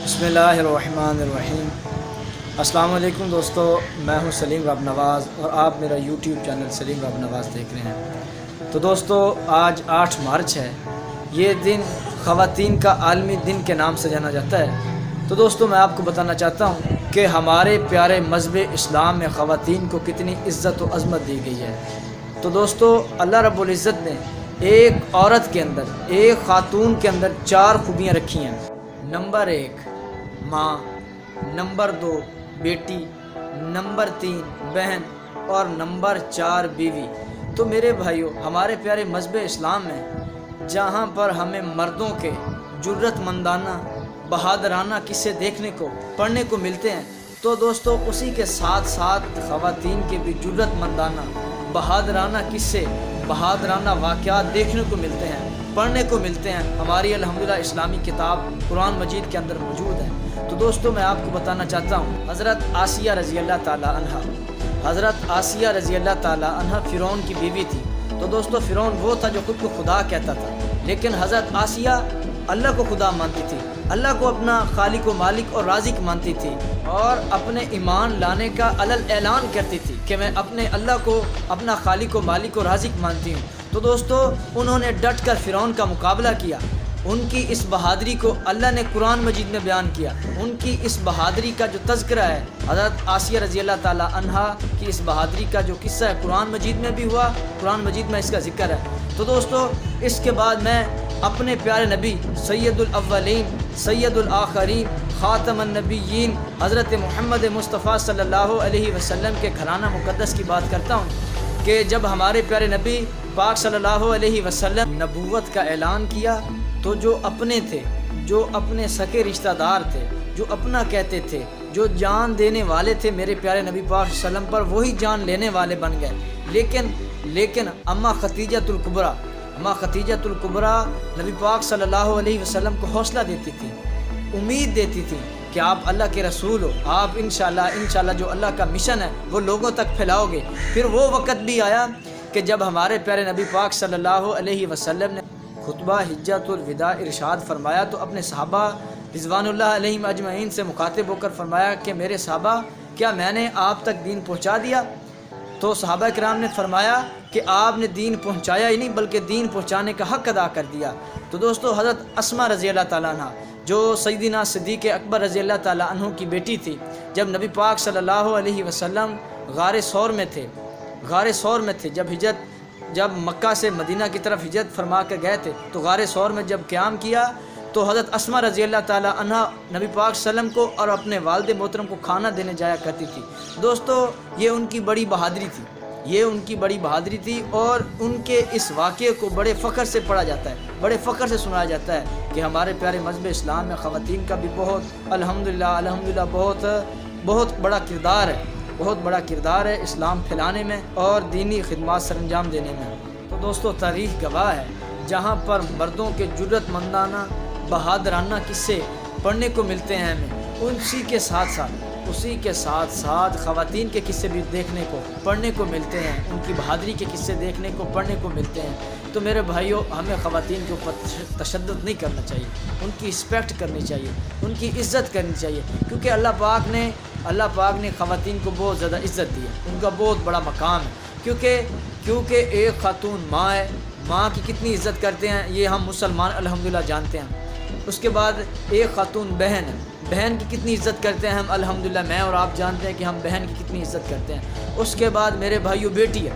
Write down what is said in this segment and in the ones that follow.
बिस्मिल्लाहिर्रहमानिर्रहीम। अस्सलाम वालेकुम दोस्तों, मैं हूं सलीम रब नवाज़ और आप मेरा यूट्यूब चैनल सलीम रब नवाज़ देख रहे हैं। तो दोस्तों, आज 8 मार्च है। ये दिन ख़वातीन का आलमी दिन के नाम से जाना जाता है। तो दोस्तों, मैं आपको बताना चाहता हूं कि हमारे प्यारे मज़हब इस्लाम में ख़वातीन को कितनी इज़्ज़त व अज़मत दी गई है। तो दोस्तों, अल्लाह रब्बुल इज़्ज़त ने एक औरत के अंदर, एक ख़ातून के अंदर 4 खूबियाँ रखी हैं। नंबर 1 माँ, नंबर 2 बेटी, नंबर 3 बहन और नंबर 4 बीवी। तो मेरे भाइयों, हमारे प्यारे मज़हब इस्लाम में जहाँ पर हमें मर्दों के जुर्रतमंदाना, बहादराना किस्से देखने को, पढ़ने को मिलते हैं, तो दोस्तों उसी के साथ साथ ख़वातीन के भी जुर्रतमंदाना, बहादराना किस्से, बहादराना वाक़यात देखने को मिलते हैं, पढ़ने को मिलते हैं। हमारी अल्हम्दुलिल्लाह इस्लामी किताब कुरान मजीद के अंदर मौजूद है। तो दोस्तों, मैं आपको बताना चाहता हूँ, हज़रत आसिया रज़ी अल्लाह ताला अन्हा, हज़रत आसिया रज़ी अल्लाह ताला अन्हा फ़िरौन की बीवी थी। तो दोस्तों, फ़िरौन वो था जो ख़ुद को खुदा कहता था, लेकिन हज़रत आसिया अल्लाह को खुदा मानती थी, अल्लाह को अपना खालिक व मालिक और राज़िक मानती थी और अपने ईमान लाने का अलल ऐलान करती थी कि मैं अपने अल्लाह को अपना खालिक व मालिक और राज़िक मानती हूँ। तो दोस्तों, उन्होंने डट कर फ़िरौन का मुकाबला किया। उनकी इस बहादुरी को अल्लाह ने कुरान मजीद में बयान किया। उनकी इस बहादुरी का जो तज़किरा है, हज़रत आसिया रज़ी अल्लाह ताला अन्हा की इस बहादुरी का जो किस्सा है, कुरान मजीद में भी हुआ, कुरान मजीद में इसका ज़िक्र है। तो दोस्तों, इसके बाद मैं अपने प्यारे नबी सैयदुल अव्वलीन सैयदुल आखरीन ख़ातमुन नबिय्यीन हज़रत मोहम्मद मुस्तफ़ा सल्लल्लाहु अलैहि वसल्लम के घराना मुक़द्दस की बात करता हूँ कि जब हमारे प्यारे नबी पाक सल्लल्लाहु अलैहि वसल्लम नबूवत का ऐलान किया, तो जो अपने थे, जो अपने सके रिश्तेदार थे, जो अपना कहते थे, जो जान देने वाले थे मेरे प्यारे नबी पाक सल्लम पर, वही जान लेने वाले बन गए। लेकिन अम्मा खदीजतुल कुबरा, अम्मा खदीजतुल कुबरा नबी पाक सल्लल्लाहु अलैहि वसल्लम को हौसला देती थी, उम्मीद देती थी कि आप अल्लाह के रसूल हो, आप इंशाल्लाह जो अल्लाह का मिशन है वो लोगों तक फैलाओगे। फिर वो वक़्त भी आया कि जब हमारे प्यारे नबी पाक सल्लल्लाहु अलैहि वसल्लम ने खुतबा हिज्जतुल विदा इरशाद फरमाया, तो अपने सहाबा रिज़वानुल्लाह अलैहिम अजमईन से मुखातिब होकर फरमाया कि मेरे सहाबा, क्या मैंने आप तक दीन पहुँचा दिया? तो सहाबा किराम ने फरमाया कि आपने दीन पहुँचाया ही नहीं, बल्कि दीन पहुँचाने का हक़ अदा कर दिया। तो दोस्तों, हज़रत अस्मा रज़ी अल्लाह ताला अन्हा, जो सैयदना सिद्दीक़ अकबर रज़ी अल्लाह ताला अन्हु की बेटी थी, जब नबी पाक सल्लल्लाहु अलैहि वसल्लम गारे सौर में थे, जब मक्का से मदीना की तरफ हिजरत फरमा कर गए थे, तो गारे सौर में जब क़याम किया, तो हज़रत अस्मा रज़ी अल्लाह ताला अन्हा नबी पाक सल्लम को और अपने वालिद मोहतरम को खाना देने जाया करती थी। दोस्तों, ये उनकी बड़ी बहादुरी थी, और उनके इस वाक़े को बड़े फ़ख्र से पढ़ा जाता है, बड़े फ़ख्र से सुनाया जाता है कि हमारे प्यारे मज़हब इस्लाम में ख़वातीन का भी बहुत अल्हम्दुलिल्लाह बहुत बड़ा किरदार है इस्लाम फैलाने में और दीनी खिदमत सरअंजाम देने में। तो दोस्तों, तारीख़ गवाह है, जहाँ पर मर्दों के जुर्रतमंदाना, बहादराना किस्से पढ़ने को मिलते हैं हमें, उसी के साथ साथ ख़वातीन के किस्से भी देखने को, पढ़ने को मिलते हैं, उनकी बहादुरी के किस्से देखने को, पढ़ने को मिलते हैं। तो मेरे भाइयों, हमें ख़वातीन के ऊपर तशद्दुद नहीं करना चाहिए, उनकी रिस्पेक्ट करनी चाहिए, उनकी इज़्ज़त करनी चाहिए, क्योंकि अल्लाह पाक ने ख़वातीन को बहुत ज़्यादा इज़्ज़त दी है, उनका बहुत बड़ा मकाम है, क्योंकि एक ख़ातून माँ है, माँ की कितनी इज़्ज़त करते हैं ये हम मुसलमान अल्हम्दुलिल्लाह जानते हैं। उसके बाद एक ख़ातून बहन है, बहन की कितनी इज़्ज़त करते हैं हम अल्हम्दुलिल्लाह, मैं और आप जानते हैं कि हम बहन की कितनी इज़्ज़त करते हैं। उसके बाद मेरे भाइयों, बेटी है,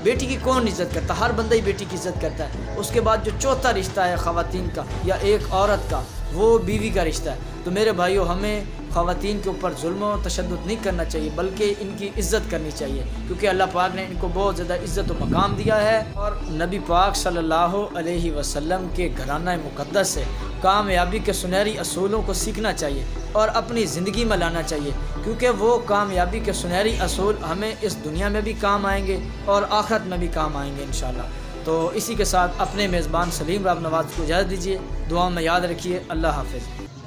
बेटी की कौन इज़्ज़त करता? हर बंदा ही बेटी की इज़्ज़त करता है। उसके बाद जो चौथा रिश्ता है ख़वातीन का या एक औरत का, वो बीवी का रिश्ता है। तो मेरे भाइयों, हमें ख़वातीन के ऊपर जुल्म और तशद्दुद नहीं करना चाहिए, बल्कि इनकी इज़्ज़त करनी चाहिए, क्योंकि अल्लाह पाक ने इनको बहुत ज़्यादा इज़्ज़त व मकाम दिया है। और नबी पाक सल्लल्लाहु अलैहि वसल्लम के घराना मुक़द्दस से कामयाबी के सुनहरी असूलों को सीखना चाहिए और अपनी ज़िंदगी में लाना चाहिए, क्योंकि वो कामयाबी के सुनहरी असूल हमें इस दुनिया में भी काम आएंगे और आखिरत में भी काम आएंगे इंशाअल्लाह। तो इसी के साथ अपने मेज़बान सलीम रब नवाज़ को इजाज़त दीजिए, दुआ में याद रखिए। अल्लाह हाफ़िज़।